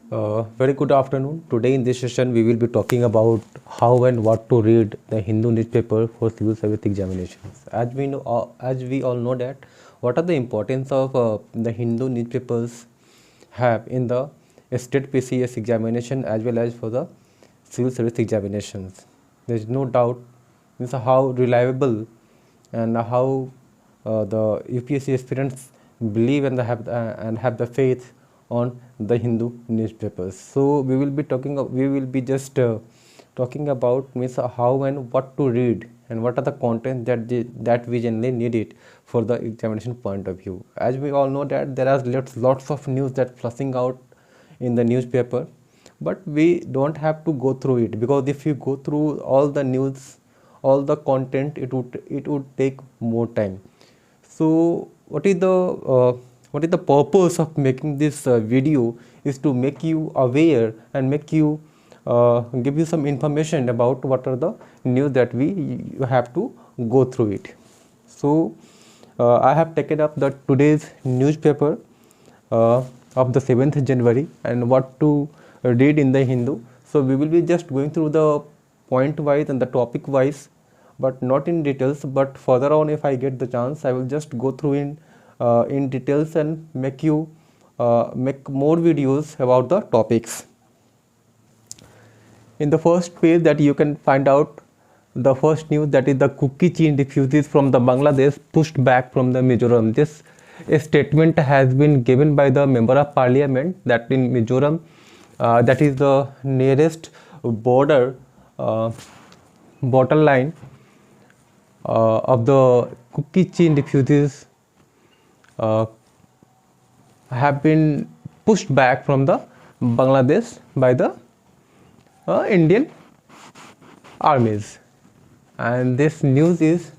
Very good afternoon. Today in this session, we will be talking about how and what to read the Hindu newspaper for civil service examinations. As we all know that, what are the importance of the Hindu newspapers have in the state PCS examination as well as for the civil service examinations. There is no doubt means how reliable and how the UPSC aspirants believe and have the faith on the Hindu newspapers. So we will be just talking about means how and what to read and what are the content that we generally need it for the examination point of view. As we all know that there are lots of news that flushing out in the newspaper, but we don't have to go through it, because if you go through all the news, all the content, it would take more time. So what is the purpose of making this video is to make you aware and make you give you some information about what are the news that you have to go through it. So I have taken up the today's newspaper of the 7th January and what to read in the Hindu. So we will be just going through the point wise and the topic wise, but not in details. But further on, if I get the chance, I will just go through in details and make more videos about the topics. In the first page that you can find out the first news, that is the cookie chain refugees from the Bangladesh pushed back from the Mizoram. This statement has been given by the member of parliament that in Mizoram, that is the nearest borderline of the cookie chain refugees have been pushed back from the Bangladesh by the Indian armies. And this news is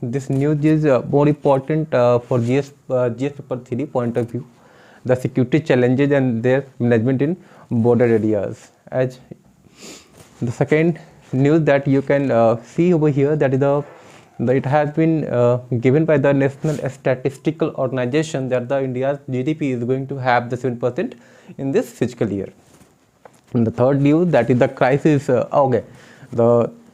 more important for GS paper 3 point of view, the security challenges and their management in border areas. As the second news that you can see over here, that is it has been given by the National Statistical Organization that the India's GDP is going to have the 7% in this fiscal year. And the third news, that is the crisis.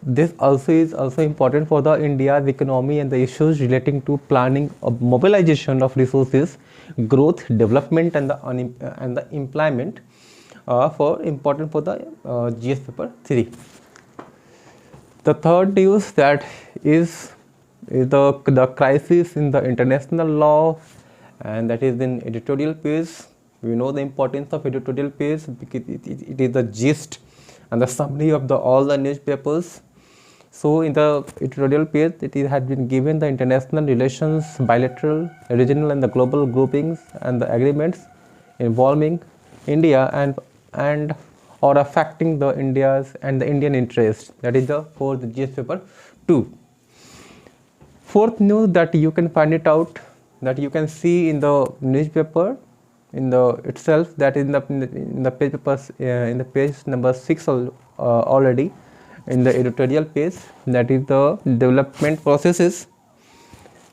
This is also important for the India's economy and the issues relating to planning of mobilization of resources, growth, development, and the employment for important for the GS paper 3. The third news that is the crisis in the international law, and that is in editorial page. We know the importance of editorial page because it is the gist and the summary of all the newspapers. So in the editorial page, it has been given the international relations, bilateral, regional, and the global groupings and the agreements involving India and or affecting the India's and the Indian interests. That is for the GS paper 2. Fourth news that you can find it out, that you can see in the newspaper in the itself, that in the page papers in the page number 6 already in the editorial page, that is the development processes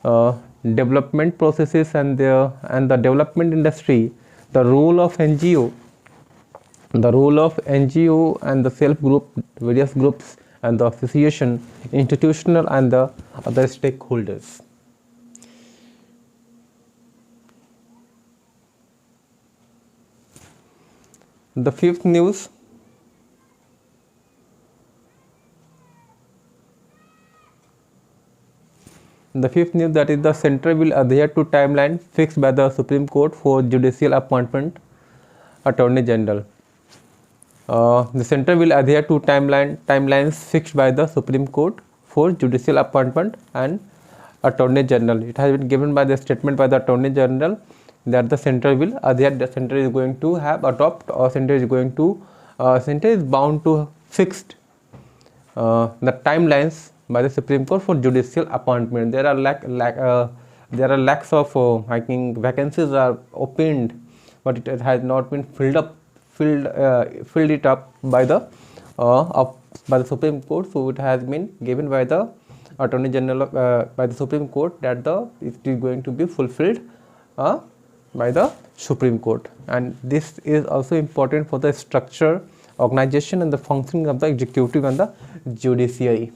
and the development industry, the role of NGO and the self group, various groups and the association, institutional and the other stakeholders. The fifth news, that is the center will adhere to timeline fixed by the Supreme Court for judicial appointment Attorney General. The center will adhere to timelines fixed by the Supreme Court for judicial appointment and Attorney General. It has been given by the statement by the Attorney General that the center will adhere. The center is going to center is bound to fixed the timelines by the Supreme Court for judicial appointment. There are lacks of vacancies are opened, but it has not been filled it up by the Supreme Court. So it has been given by the Attorney General by the Supreme Court that it is going to be fulfilled by the Supreme Court, and this is also important for the structure, organization and the functioning of the executive and the judiciary.